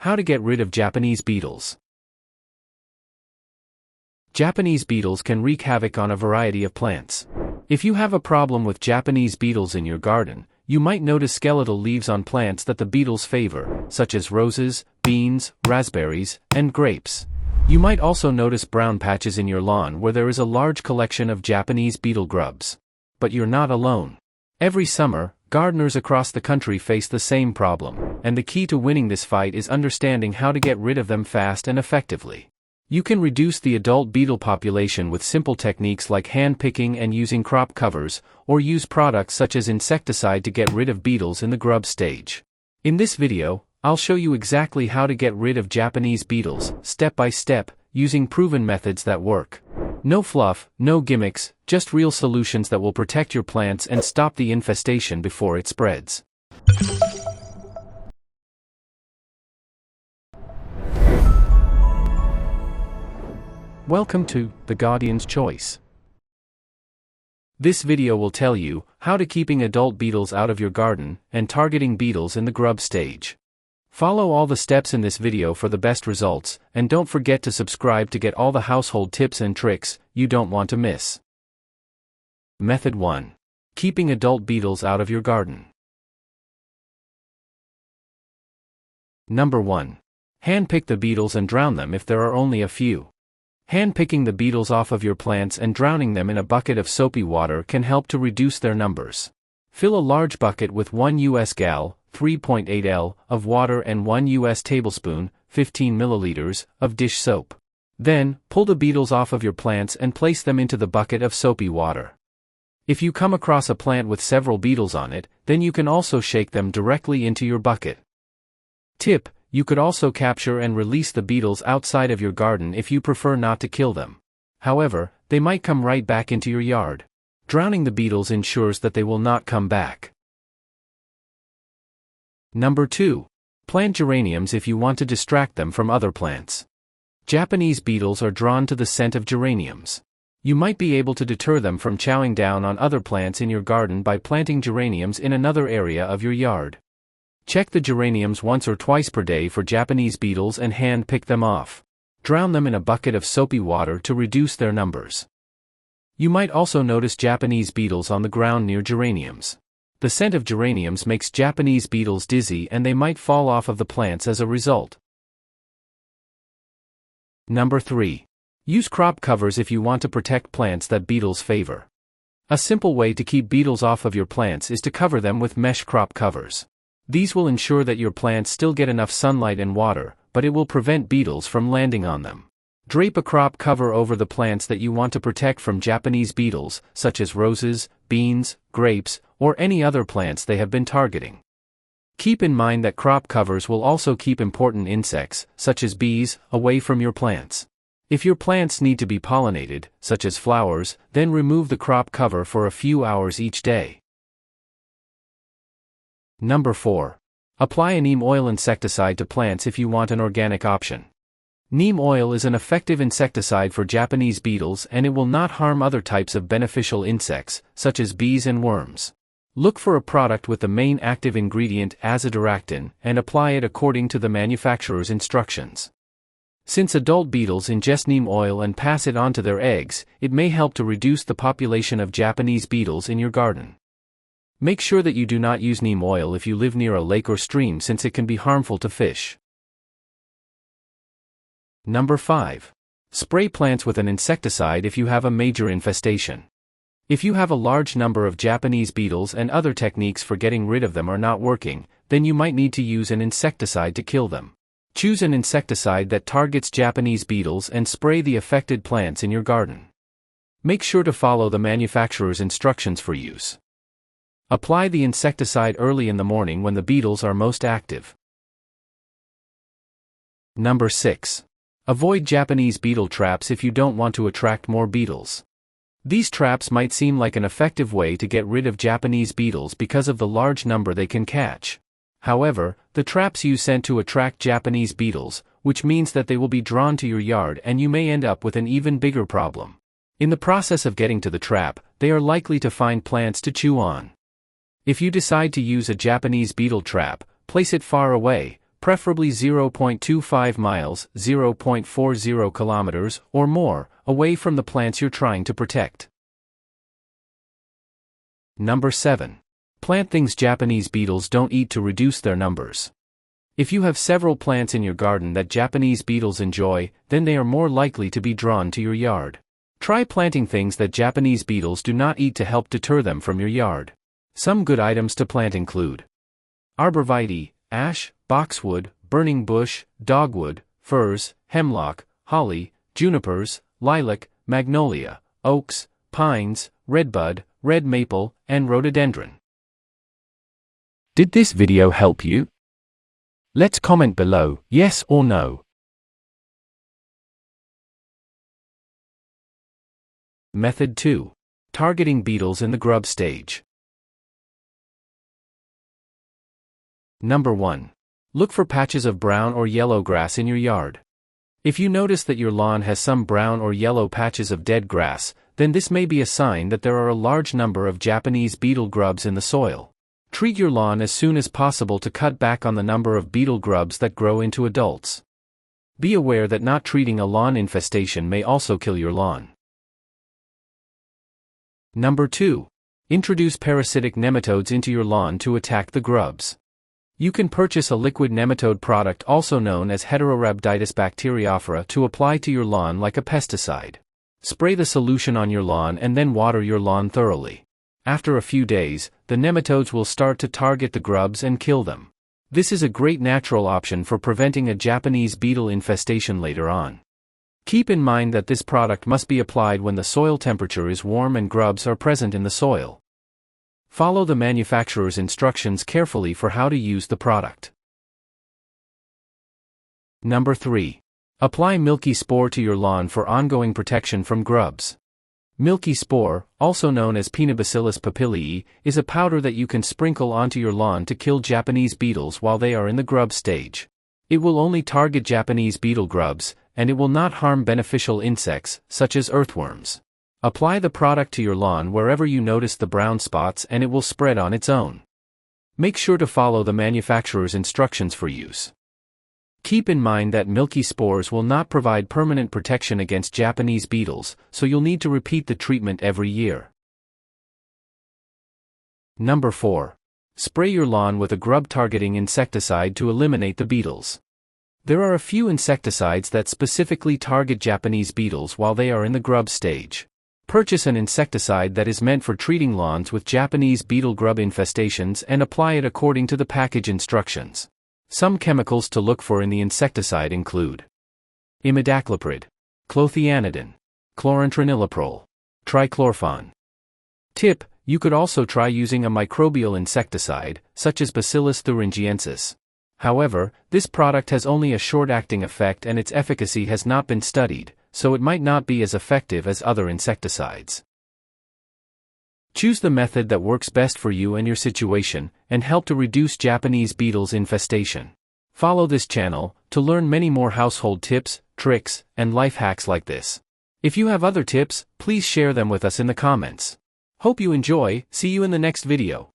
How to get rid of Japanese beetles. Japanese beetles can wreak havoc on a variety of plants. If you have a problem with Japanese beetles in your garden, you might notice skeletal leaves on plants that the beetles favor, such as roses, beans, raspberries, and grapes. You might also notice brown patches in your lawn where there is a large collection of Japanese beetle grubs. But you're not alone. Every summer, gardeners across the country face the same problem, and the key to winning this fight is understanding how to get rid of them fast and effectively. You can reduce the adult beetle population with simple techniques like hand picking and using crop covers, or use products such as insecticide to get rid of beetles in the grub stage. In this video, I'll show you exactly how to get rid of Japanese beetles, step by step, using proven methods that work. No fluff, no gimmicks, just real solutions that will protect your plants and stop the infestation before it spreads. Welcome to The Guardian's Choice. This video will tell you how to keeping adult beetles out of your garden and targeting beetles in the grub stage. Follow all the steps in this video for the best results, and don't forget to subscribe to get all the household tips and tricks you don't want to miss. Method 1. Keeping adult beetles out of your garden. Number 1. Hand-pick the beetles and drown them if there are only a few. Hand-picking the beetles off of your plants and drowning them in a bucket of soapy water can help to reduce their numbers. Fill a large bucket with 1 US gal, 3.8 L, of water and 1 US tablespoon, 15 milliliters, of dish soap. Then, pull the beetles off of your plants and place them into the bucket of soapy water. If you come across a plant with several beetles on it, then you can also shake them directly into your bucket. Tip: you could also capture and release the beetles outside of your garden if you prefer not to kill them. However, they might come right back into your yard. Drowning the beetles ensures that they will not come back. Number 2. Plant geraniums if you want to distract them from other plants. Japanese beetles are drawn to the scent of geraniums. You might be able to deter them from chowing down on other plants in your garden by planting geraniums in another area of your yard. Check the geraniums once or twice per day for Japanese beetles and hand pick them off. Drown them in a bucket of soapy water to reduce their numbers. You might also notice Japanese beetles on the ground near geraniums. The scent of geraniums makes Japanese beetles dizzy and they might fall off of the plants as a result. Number 3. Use crop covers if you want to protect plants that beetles favor. A simple way to keep beetles off of your plants is to cover them with mesh crop covers. These will ensure that your plants still get enough sunlight and water, but it will prevent beetles from landing on them. Drape a crop cover over the plants that you want to protect from Japanese beetles, such as roses, beans, grapes, or any other plants they have been targeting. Keep in mind that crop covers will also keep important insects, such as bees, away from your plants. If your plants need to be pollinated, such as flowers, then remove the crop cover for a few hours each day. Number 4. Apply a neem oil insecticide to plants if you want an organic option. Neem oil is an effective insecticide for Japanese beetles and it will not harm other types of beneficial insects, such as bees and worms. Look for a product with the main active ingredient azadirachtin and apply it according to the manufacturer's instructions. Since adult beetles ingest neem oil and pass it on to their eggs, it may help to reduce the population of Japanese beetles in your garden. Make sure that you do not use neem oil if you live near a lake or stream since it can be harmful to fish. Number 5. Spray plants with an insecticide if you have a major infestation. If you have a large number of Japanese beetles and other techniques for getting rid of them are not working, then you might need to use an insecticide to kill them. Choose an insecticide that targets Japanese beetles and spray the affected plants in your garden. Make sure to follow the manufacturer's instructions for use. Apply the insecticide early in the morning when the beetles are most active. Number 6. Avoid Japanese beetle traps if you don't want to attract more beetles. These traps might seem like an effective way to get rid of Japanese beetles because of the large number they can catch. However, the traps use scent to attract Japanese beetles, which means that they will be drawn to your yard and you may end up with an even bigger problem. In the process of getting to the trap, they are likely to find plants to chew on. If you decide to use a Japanese beetle trap, place it far away, preferably 0.25 miles, 0.40 kilometers, or more, away from the plants you're trying to protect. Number 7. Plant things Japanese beetles don't eat to reduce their numbers. If you have several plants in your garden that Japanese beetles enjoy, then they are more likely to be drawn to your yard. Try planting things that Japanese beetles do not eat to help deter them from your yard. Some good items to plant include arborvitae, ash, boxwood, burning bush, dogwood, firs, hemlock, holly, junipers, lilac, magnolia, oaks, pines, redbud, red maple, and rhododendron. Did this video help you? Let's comment below, yes or no. Method 2. Targeting beetles in the grub stage. Number 1. Look for patches of brown or yellow grass in your yard. If you notice that your lawn has some brown or yellow patches of dead grass, then this may be a sign that there are a large number of Japanese beetle grubs in the soil. Treat your lawn as soon as possible to cut back on the number of beetle grubs that grow into adults. Be aware that not treating a lawn infestation may also kill your lawn. Number 2. Introduce parasitic nematodes into your lawn to attack the grubs. You can purchase a liquid nematode product also known as Heterorhabditis bacteriophora to apply to your lawn like a pesticide. Spray the solution on your lawn and then water your lawn thoroughly. After a few days, the nematodes will start to target the grubs and kill them. This is a great natural option for preventing a Japanese beetle infestation later on. Keep in mind that this product must be applied when the soil temperature is warm and grubs are present in the soil. Follow the manufacturer's instructions carefully for how to use the product. Number 3. Apply milky spore to your lawn for ongoing protection from grubs. Milky spore, also known as Pinobacillus papilii, is a powder that you can sprinkle onto your lawn to kill Japanese beetles while they are in the grub stage. It will only target Japanese beetle grubs, and it will not harm beneficial insects, such as earthworms. Apply the product to your lawn wherever you notice the brown spots and it will spread on its own. Make sure to follow the manufacturer's instructions for use. Keep in mind that milky spores will not provide permanent protection against Japanese beetles, so you'll need to repeat the treatment every year. Number 4. Spray your lawn with a grub-targeting insecticide to eliminate the beetles. There are a few insecticides that specifically target Japanese beetles while they are in the grub stage. Purchase an insecticide that is meant for treating lawns with Japanese beetle grub infestations and apply it according to the package instructions. Some chemicals to look for in the insecticide include imidacloprid, clothianidin, chlorantraniliprole, trichlorphon. Tip: you could also try using a microbial insecticide, such as Bacillus thuringiensis. However, this product has only a short-acting effect and its efficacy has not been studied, so it might not be as effective as other insecticides. Choose the method that works best for you and your situation, and help to reduce Japanese beetles infestation. Follow this channel to learn many more household tips, tricks, and life hacks like this. If you have other tips, please share them with us in the comments. Hope you enjoy. See you in the next video.